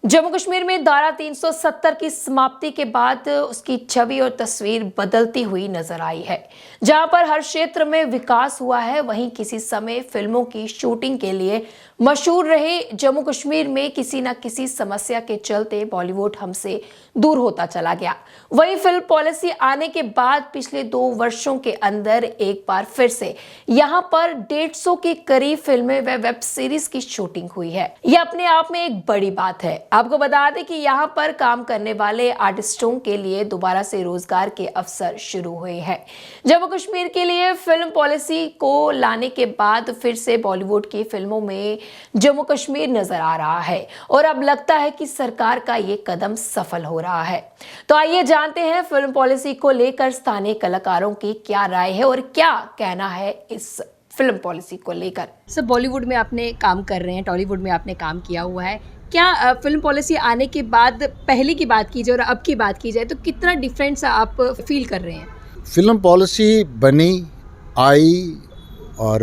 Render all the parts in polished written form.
जम्मू कश्मीर में धारा 370 की समाप्ति के बाद उसकी छवि और तस्वीर बदलती हुई नजर आई है। जहां पर हर क्षेत्र में विकास हुआ है, वहीं किसी समय फिल्मों की शूटिंग के लिए मशहूर रहे जम्मू कश्मीर में किसी न किसी समस्या के चलते बॉलीवुड हमसे दूर होता चला गया। वहीं फिल्म पॉलिसी आने के बाद पिछले 2 वर्षों के अंदर एक बार फिर से यहां पर 150 के करीब फिल्में व वेब सीरीज की शूटिंग हुई है। यह अपने आप में एक बड़ी बात है। आपको बता दें कि यहाँ पर काम करने वाले आर्टिस्टों के लिए दोबारा से रोजगार के अवसर शुरू हुए हैं। जम्मू कश्मीर के लिए फिल्म पॉलिसी को लाने के बाद फिर से बॉलीवुड की फिल्मों में जम्मू कश्मीर नजर आ रहा है और अब लगता है कि सरकार का ये कदम सफल हो रहा है। तो आइए जानते हैं फिल्म पॉलिसी को लेकर स्थानीय कलाकारों की क्या राय है और क्या कहना है इस फिल्म पॉलिसी को लेकर। सर, बॉलीवुड में आपने काम कर रहे हैं, टॉलीवुड में आपने काम किया हुआ है। क्या फिल्म पॉलिसी आने के बाद पहले की बात की जाए और अब की बात की जाए तो कितना डिफरेंस आप फील कर रहे हैं? फिल्म पॉलिसी बनी आई और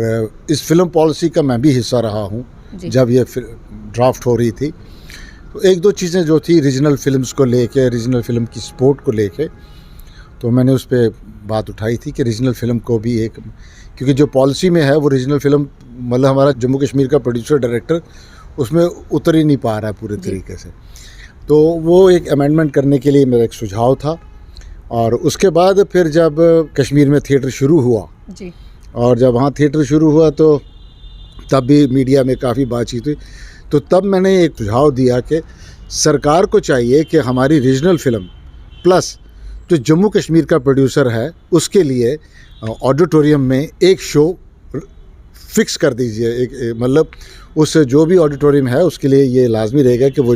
इस फिल्म पॉलिसी का मैं भी हिस्सा रहा हूँ। जब ये ड्राफ्ट हो रही थी तो 1-2 चीज़ें जो थी रीजनल फिल्म्स को लेके, रीजनल फिल्म की सपोर्ट को लेके, तो मैंने उस पर बात उठाई थी कि रीजनल फिल्म को भी एक, क्योंकि जो पॉलिसी में है वो रीजनल फिल्म मतलब हमारा जम्मू कश्मीर का प्रोड्यूसर डायरेक्टर उसमें उतर ही नहीं पा रहा है पूरे तरीके से। तो वो एक अमेंडमेंट करने के लिए मेरा एक सुझाव था। और उसके बाद फिर जब कश्मीर में थिएटर शुरू हुआ जी, और जब वहाँ थिएटर शुरू हुआ तो तब भी मीडिया में काफ़ी बातचीत हुई। तो तब मैंने एक सुझाव दिया कि सरकार को चाहिए कि हमारी रीजनल फिल्म प्लस जो जम्मू कश्मीर का प्रोड्यूसर है उसके लिए ऑडिटोरियम में एक शो फिक्स कर दीजिए। एक मतलब उस जो भी ऑडिटोरियम है उसके लिए ये लाजमी रहेगा कि वो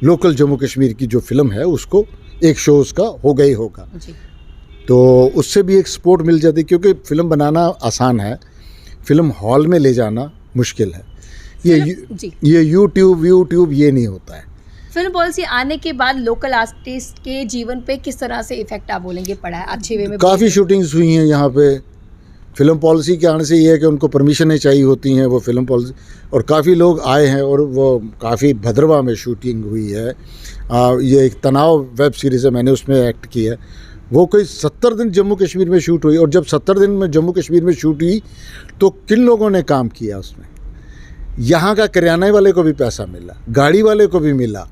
लोकल जम्मू कश्मीर की जो फिल्म है उसको एक शो उसका होगा ही होगा। तो उससे भी एक सपोर्ट मिल जाती, क्योंकि फ़िल्म बनाना आसान है, फिल्म हॉल में ले जाना मुश्किल है। ये यूट्यूब ये नहीं होता है। फिल्म पॉलिसी आने के बाद लोकल आर्टिस्ट के जीवन पे किस तरह से इफेक्ट आप बोलेंगे पड़ा है? अच्छे वे में काफ़ी शूटिंग्स हुई हैं यहाँ पे। फिल्म पॉलिसी के आने से ये है कि उनको परमिशनें चाहिए होती हैं वो फिल्म पॉलिसी, और काफ़ी लोग आए हैं और वो काफ़ी भद्रवा में शूटिंग हुई है। ये एक तनाव वेब सीरीज़ है, मैंने उसमें एक्ट किया है। वो कोई 70 दिन जम्मू कश्मीर में शूट हुई, और जब 70 दिन में जम्मू कश्मीर में शूट हुई तो किन लोगों ने काम किया उसमें? यहाँ का किराने वाले को भी पैसा मिला, गाड़ी वाले को भी मिला,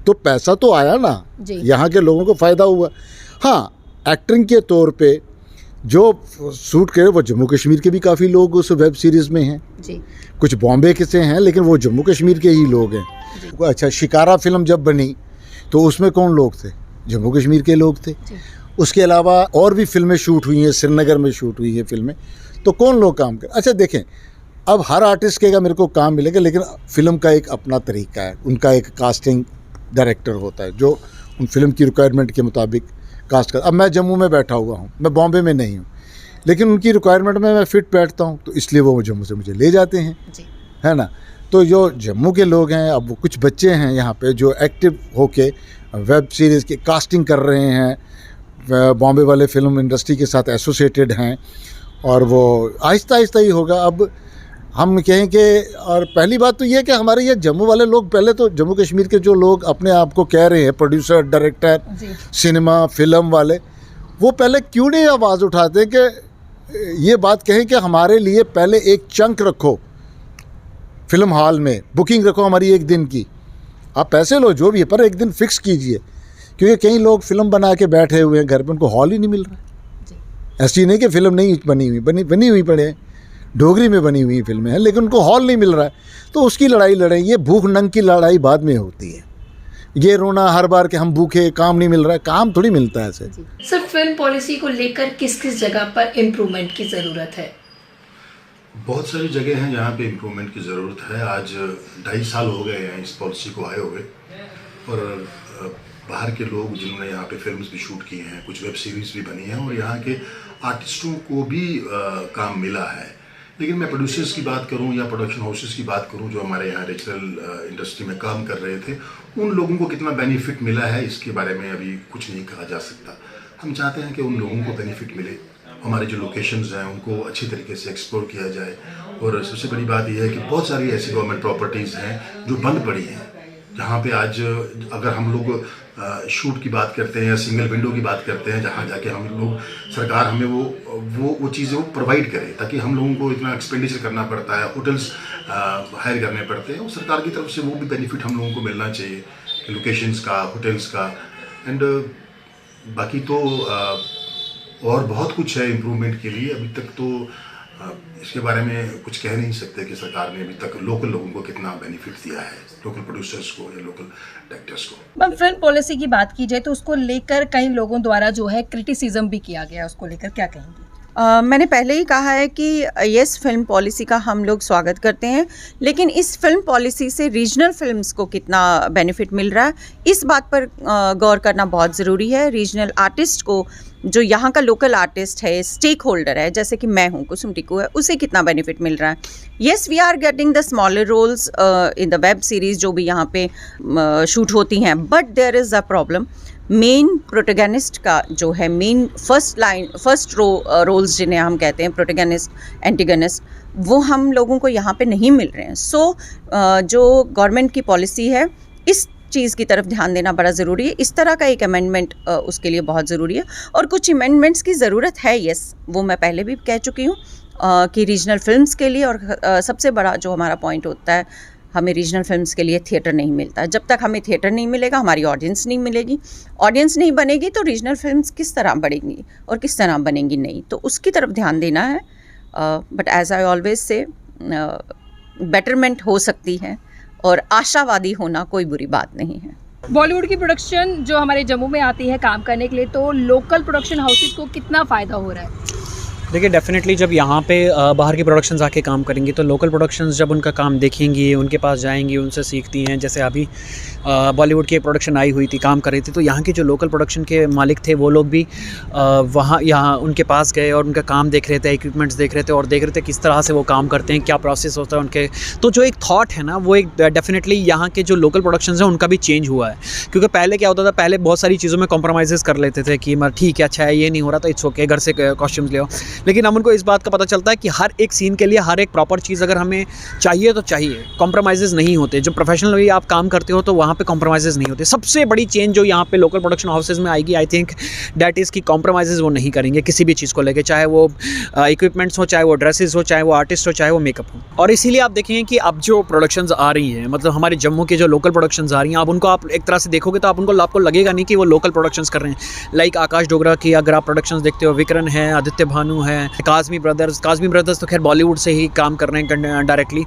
तो पैसा तो आया ना, यहाँ के लोगों को फ़ायदा हुआ। हाँ, एक्टिंग के तौर पे जो शूट करे वो जम्मू कश्मीर के भी काफ़ी लोग उस वेब सीरीज़ में हैं जी। कुछ बॉम्बे के से हैं लेकिन वो जम्मू कश्मीर के ही लोग हैं। अच्छा, शिकारा फिल्म जब बनी तो उसमें कौन लोग थे? जम्मू कश्मीर के लोग थे। उसके अलावा और भी फिल्में शूट हुई हैं, श्रीनगर में शूट हुई हैं फिल्में, तो कौन लोग काम कर। अच्छा देखें, अब हर आर्टिस्ट के मेरे को काम मिलेगा, लेकिन फिल्म का एक अपना तरीका है, उनका एक कास्टिंग डायरेक्टर होता है जो उन फिल्म की रिक्वायरमेंट के मुताबिक कास्ट कर। अब मैं जम्मू में बैठा हुआ हूँ, मैं बॉम्बे में नहीं हूँ, लेकिन उनकी रिक्वायरमेंट में मैं फिट बैठता हूँ, तो इसलिए वो जम्मू से मुझे ले जाते हैं, है ना। तो जो जम्मू के लोग हैं, अब वो कुछ बच्चे हैं यहाँ पे जो एक्टिव होके वेब सीरीज़ की कास्टिंग कर रहे हैं, बॉम्बे वाले फिल्म इंडस्ट्री के साथ एसोसिएटेड हैं, और वो आहिस्ता आहिस्ता ही होगा। अब हम कहें कि, और पहली बात तो ये है कि हमारे ये जम्मू वाले लोग, पहले तो जम्मू कश्मीर के जो लोग अपने आप को कह रहे हैं प्रोड्यूसर, डायरेक्टर, सिनेमा, फिल्म वाले, वो पहले क्यों नहीं आवाज़ उठाते कि ये बात कहें कि हमारे लिए पहले एक चंक रखो, फिल्म हॉल में बुकिंग रखो हमारी 1 दिन की, आप पैसे लो जो भी है, पर 1 दिन फिक्स कीजिए। क्योंकि कई लोग फिल्म बना के बैठे हुए हैं घर पे, उनको हॉल ही नहीं मिल रहा। ऐसी नहीं कि फिल्म नहीं बनी हुई पड़े, डोगरी में बनी हुई फिल्में हैं, लेकिन उनको हॉल नहीं मिल रहा है, तो उसकी लड़ाई लड़ें। ये भूख नंग की लड़ाई बाद में होती है। ये रोना हर बार कि हम भूखे, काम नहीं मिल रहा है, काम थोड़ी मिलता है ऐसे। सर, फिल्म पॉलिसी को लेकर किस किस जगह पर इम्प्रूवमेंट की ज़रूरत है? बहुत सारी जगह हैं जहाँ पे इम्प्रूवमेंट की ज़रूरत है। आज 2.5 साल हो गए हैं इस पॉलिसी को आए हुए, और बाहर के लोग जिन्होंने यहाँ पे फिल्म्स भी शूट किए हैं, कुछ वेब सीरीज़ भी बनी हैं, और यहाँ के आर्टिस्टों को भी काम मिला है। लेकिन मैं प्रोड्यूसर्स की बात करूं या प्रोडक्शन हाउसेस की बात करूं जो हमारे यहाँ रीजनल इंडस्ट्री में काम कर रहे थे, उन लोगों को कितना बेनिफिट मिला है इसके बारे में अभी कुछ नहीं कहा जा सकता। हम चाहते हैं कि उन लोगों को बेनिफिट मिले, हमारे जो लोकेशंस हैं उनको अच्छी तरीके से एक्सप्लोर किया जाए। और सबसे बड़ी बात यह है कि बहुत सारी ऐसी गवर्नमेंट प्रॉपर्टीज़ हैं जो बंद पड़ी हैं, जहाँ पे आज अगर हम लोग शूट की बात करते हैं या सिंगल विंडो की बात करते हैं, जहाँ जाके हम लोग सरकार हमें वो चीज़ें वो प्रोवाइड करे, ताकि हम लोगों को इतना एक्सपेंडिचर करना पड़ता है, होटल्स हायर करने पड़ते हैं, और सरकार की तरफ से वो भी बेनिफिट हम लोगों को मिलना चाहिए, लोकेशंस का, होटल्स का। एंड बाकी तो और बहुत कुछ है इम्प्रूवमेंट के लिए। अभी तक तो इसके बारे में कुछ कह नहीं सकते कि सरकार ने अभी तक लोकल लोगों को कितना बेनिफिट दिया है, लोकल प्रोड्यूसर्स को या लोकल डायरेक्टर्स को। मैम, फिल्म पॉलिसी की बात की जाए तो उसको लेकर कई लोगों द्वारा जो है क्रिटिसिज्म भी किया गया, उसको लेकर क्या कहेंगी? मैंने पहले ही कहा है कि यस, फिल्म पॉलिसी का हम लोग स्वागत करते हैं, लेकिन इस फिल्म पॉलिसी से रीजनल फिल्म्स को कितना बेनिफिट मिल रहा है, इस बात पर गौर करना बहुत ज़रूरी है। रीजनल आर्टिस्ट को, जो यहाँ का लोकल आर्टिस्ट है, स्टेक होल्डर है, जैसे कि मैं हूँ, कुसुम टिक्कू है, उसे कितना बेनिफिट मिल रहा है। Yes, we are getting the smaller roles in the web series जो भी यहाँ पे शूट होती हैं, but there is a problem. Main protagonist का जो है, मेन फर्स्ट रोल्स जिन्हें हम कहते हैं प्रोटेगनिस्ट, एंटीगनिस्ट, वो हम लोगों को यहाँ पे नहीं मिल रहे हैं। सो जो गवर्नमेंट की पॉलिसी है, इस चीज़ की तरफ ध्यान देना बड़ा ज़रूरी है। इस तरह का एक अमेंडमेंट उसके लिए बहुत ज़रूरी है, और कुछ अमेंडमेंट्स की ज़रूरत है। यस, वो मैं पहले भी कह चुकी हूँ कि रीजनल फिल्म्स के लिए, और सबसे बड़ा जो हमारा पॉइंट होता है, हमें रीजनल फिल्म्स के लिए थिएटर नहीं मिलता। जब तक हमें थिएटर नहीं मिलेगा, हमारी ऑडियंस नहीं मिलेगी, ऑडियंस नहीं बनेगी, तो रीजनल फिल्म्स किस तरह बढ़ेंगी और किस तरह बनेंगी नहीं, तो उसकी तरफ ध्यान देना है। But as I always say, betterment हो सकती है, और आशावादी होना कोई बुरी बात नहीं है। बॉलीवुड की प्रोडक्शन जो हमारे जम्मू में आती है काम करने के लिए, तो लोकल प्रोडक्शन हाउसेस को कितना फ़ायदा हो रहा है? देखिए, डेफिनेटली जब यहाँ पे बाहर की प्रोडक्शंस आके काम करेंगी, तो लोकल प्रोडक्शंस जब उनका काम देखेंगी, उनके पास जाएंगी, उनसे सीखती हैं। जैसे अभी बॉलीवुड की एक प्रोडक्शन आई हुई थी, काम कर रही थी, तो यहाँ के जो लोकल प्रोडक्शन के मालिक थे, वो लोग भी यहाँ उनके पास गए और उनका काम देख रहे थे, इक्विपमेंट्स देख रहे थे, और देख रहे थे किस तरह से वो काम करते हैं, क्या प्रोसेस होता है उनके। तो जो एक थॉट है ना, वो एक डेफिनेटली यहाँ के जो लोकल प्रोडक्शंस हैं उनका भी चेंज हुआ है। क्योंकि पहले क्या होता था, पहले बहुत सारी चीज़ों में कॉम्प्रोमाइज़ कर लेते थे कि ठीक है, अच्छा है, ये नहीं हो रहा तो इट्स ओके, घर से कॉस्ट्यूम्स ले आओ। लेकिन अब उनको इस बात का पता चलता है कि हर एक सीन के लिए हर एक प्रॉपर चीज़ अगर हमें चाहिए तो चाहिए, कॉम्प्रोमाइज़ नहीं होते। जो प्रोफेशनली आप काम करते हो तो वहाँ पे कॉम्प्रोमाइज़ नहीं होते। सबसे बड़ी चेंज जो यहाँ पे लोकल प्रोडक्शन हाउसेज में आएगी, आई थिंक दैट इज़ कि कॉम्प्रोमाइज़ वो नहीं करेंगे किसी भी चीज़ को लेके, चाहे वो इक्विपमेंट्स हो, चाहे वो ड्रेसेस हो, चाहे वो आर्टिस्ट हो, चाहे वो मेकअप हो। और इसीलिए आप देखेंगे कि अब जो प्रोडक्शंस आ रही हैं, मतलब हमारे जम्मू के जो लोकल प्रोडक्शंस आ रही हैं, अब उनको आप एक तरह से देखोगे तो आपको लगेगा नहीं कि वो लोकल प्रोडक्शंस कर रहे हैं। लाइक आकाश डोगरा की अगर आप प्रोडक्शंस देखते हो, विकरण है, आदित्य भानु है, काज़मी ब्रदर्स तो खैर बॉलीवुड से ही काम कर रहे हैं डायरेक्टली।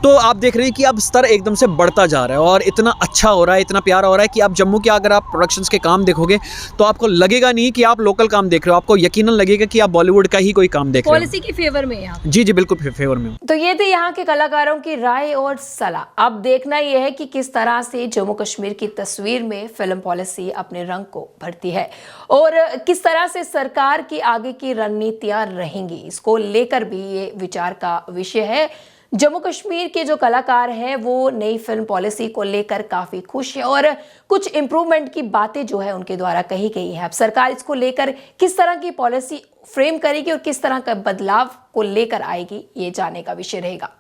तो आप देख रहे हैं कि अब स्तर एकदम से बढ़ता जा रहा है, और इतना अच्छा हो रहा है, इतना प्यारा हो रहा है कि आप जम्मू के अगर आप प्रोडक्शंस के काम देखोगे तो आपको लगेगा नहीं कि आप लोकल काम देख रहे हो, आपको यकीनन लगेगा कि आप बॉलीवुड का ही कोई काम देख रहे हो। पॉलिसी की फेवर में है। जी बिल्कुल फेवर में। तो ये थी यहाँ के कलाकारों की राय और सलाह। अब देखना यह है कि किस तरह से जम्मू कश्मीर की तस्वीर में फिल्म पॉलिसी अपने रंग को भरती है, और किस तरह से सरकार की आगे की रणनीतियां रहेंगी, इसको लेकर भी ये विचार का विषय है। जम्मू कश्मीर के जो कलाकार हैं वो नई फिल्म पॉलिसी को लेकर काफी खुश है, और कुछ इम्प्रूवमेंट की बातें जो है उनके द्वारा कही गई है। अब सरकार इसको लेकर किस तरह की पॉलिसी फ्रेम करेगी और किस तरह का बदलाव को लेकर आएगी, ये जानने का विषय रहेगा।